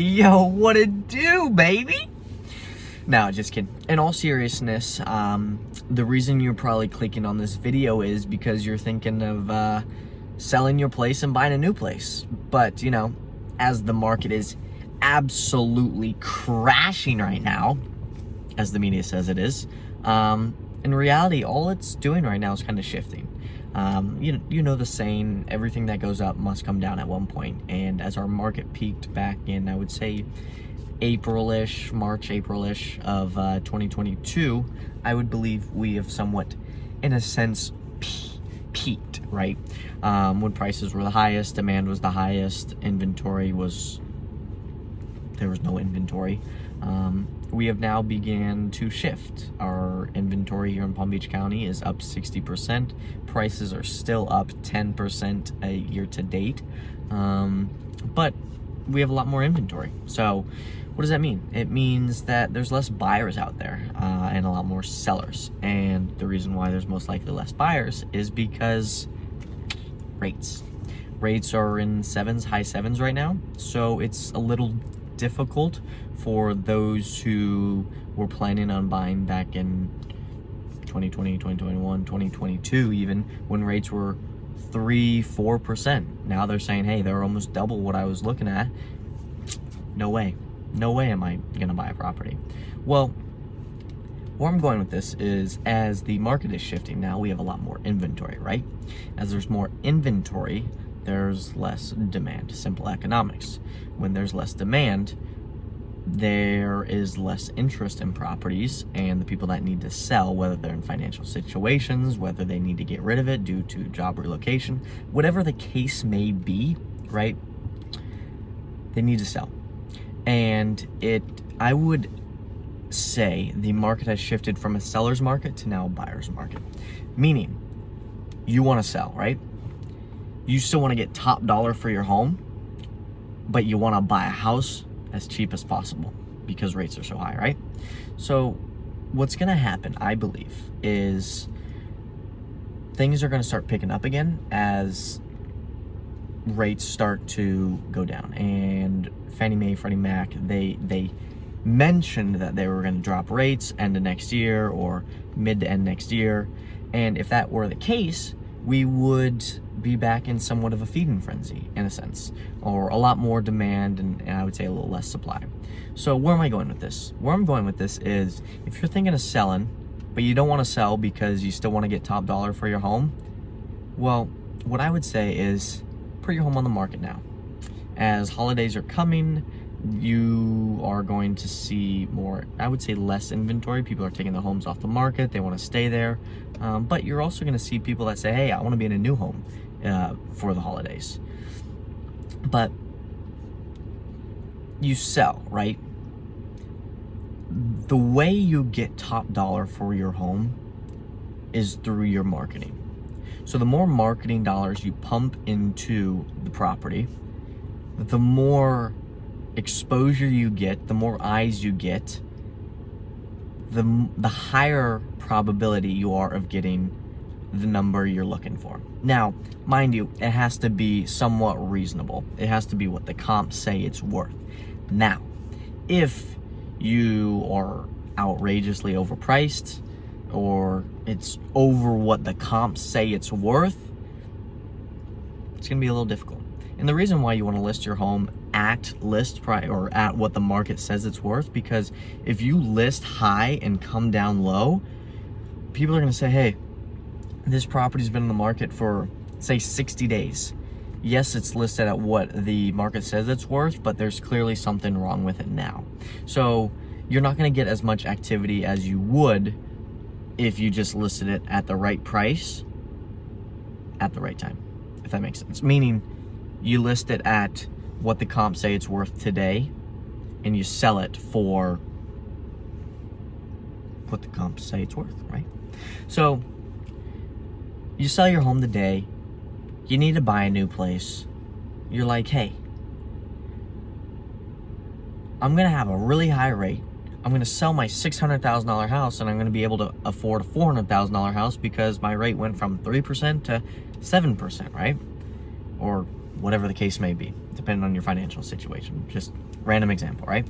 Yo, what it do, baby? No, just kidding. In all seriousness, the reason you're probably clicking on this video is because you're thinking of selling your place and buying a new place. But, you know, as the market is absolutely crashing right now, as the media says it is, in reality, all it's doing right now is kind of shifting. You know the saying, everything that goes up must come down at one point. And as our market peaked back in, I would say, March, April-ish of 2022, I would believe we have somewhat, in a sense, peaked, right? When prices were the highest, demand was the highest, there was no inventory. We have now began to shift. Our inventory here in Palm Beach County is up 60%. Prices are still up 10% a year to date. But we have a lot more inventory. So what does that mean? It means that there's less buyers out there and a lot more sellers. And the reason why there's most likely less buyers is because rates. Rates are in high sevens right now. So it's a little difficult for those who were planning on buying back in 2020, 2021, 2022 even, when rates were 3-4%. Now they're saying, hey, they're almost double what I was looking at. No way am I gonna buy a property. Well, where I'm going with this is, as the market is shifting now, we have a lot more inventory, right? As there's more inventory, there's less demand. Simple economics. When there's less demand, there is less interest in properties, and the people that need to sell, whether they're in financial situations, whether they need to get rid of it due to job relocation, whatever the case may be, right? They need to sell. And I would say the market has shifted from a seller's market to now a buyer's market. Meaning, you want to sell, right? You still want to get top dollar for your home, but you want to buy a house as cheap as possible because rates are so high, right? So what's going to happen, I believe, is things are going to start picking up again as rates start to go down. And Fannie Mae, Freddie Mac, they mentioned that they were going to drop rates end of next year or mid to end next year. And if that were the case, we would be back in somewhat of a feeding frenzy, in a sense, or a lot more demand and I would say a little less supply. So where am I going with this? Where I'm going with this is, if you're thinking of selling, but you don't want to sell because you still want to get top dollar for your home, well, what I would say is put your home on the market now. As holidays are coming, you are going to see more, I would say less inventory. People are taking their homes off the market. They want to stay there. But you're also going to see people that say, hey, I want to be in a new home for the holidays. But you sell, right? The way you get top dollar for your home is through your marketing. So the more marketing dollars you pump into the property, the more exposure you get, the more eyes you get, the higher probability you are of getting the number you're looking for. Now, mind you, it has to be somewhat reasonable. It has to be what the comps say it's worth. Now, if you are outrageously overpriced or it's over what the comps say it's worth, it's gonna be a little difficult. And the reason why you want to list your home at list price or at what the market says it's worth, because if you list high and come down low, people are going to say, hey, this property's been in the market for, say, 60 days. Yes, it's listed at what the market says it's worth, but there's clearly something wrong with it now. So you're not going to get as much activity as you would if you just listed it at the right price at the right time, if that makes sense. Meaning, you list it at what the comps say it's worth today, and you sell it for what the comps say it's worth, right? So you sell your home today, you need to buy a new place. You're like, hey, I'm gonna have a really high rate. I'm gonna sell my $600,000 house and I'm gonna be able to afford a $400,000 house because my rate went from 3% to 7%, right? Or whatever the case may be, depending on your financial situation. Just Random example, right?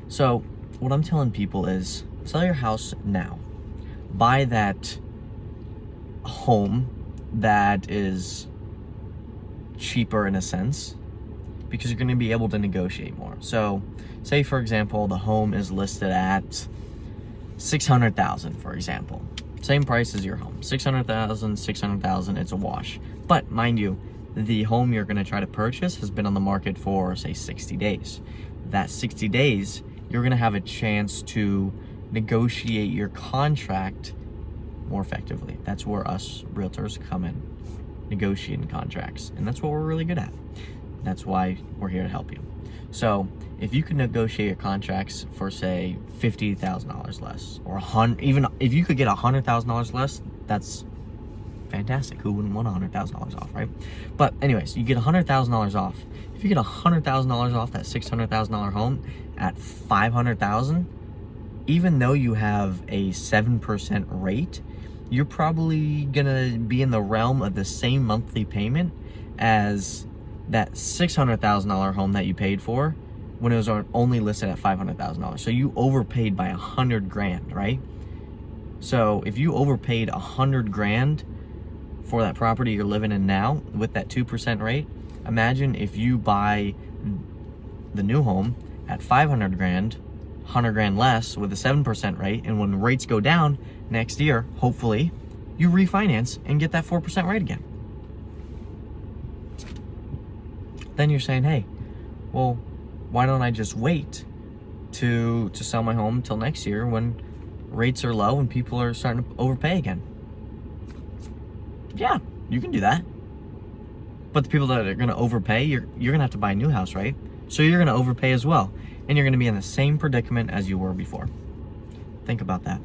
So what I'm telling people is sell your house now. Buy that home that is cheaper in a sense, because you're going to be able to negotiate more. So say, for example, the home is listed at $600,000, for example. Same price as your home, $600,000, it's a wash. But mind you, the home you're going to try to purchase has been on the market for, say, 60 days. That 60 days, you're going to have a chance to negotiate your contract more effectively. That's where us realtors come in, negotiating contracts. And that's what we're really good at. That's why we're here to help you. So if you can negotiate your contracts for, say, $50,000 less, or even if you could get $100,000 less, that's fantastic. Who wouldn't want $100,000 off, right? But anyways, you get $100,000 off. If you get $100,000 off that $600,000 home at $500,000, even though you have a 7% rate, you're probably gonna be in the realm of the same monthly payment as that $600,000 home that you paid for when it was only listed at $500,000. So you overpaid by $100,000, right? So if you overpaid $100,000 for that property you're living in now with that 2% rate, imagine if you buy the new home at $500,000, $100,000 less with a 7% rate, and when rates go down next year, hopefully, you refinance and get that 4% rate again. Then you're saying, hey, well, why don't I just wait to sell my home till next year when rates are low and people are starting to overpay again? Yeah, you can do that. But the people that are going to overpay, you're going to have to buy a new house, right? So you're going to overpay as well. And you're going to be in the same predicament as you were before. Think about that.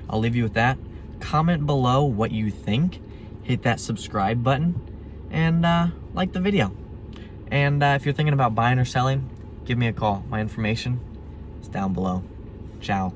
I'll leave you with that. Comment below what you think. Hit that subscribe button. And like the video. And if you're thinking about buying or selling, give me a call. My information is down below. Ciao.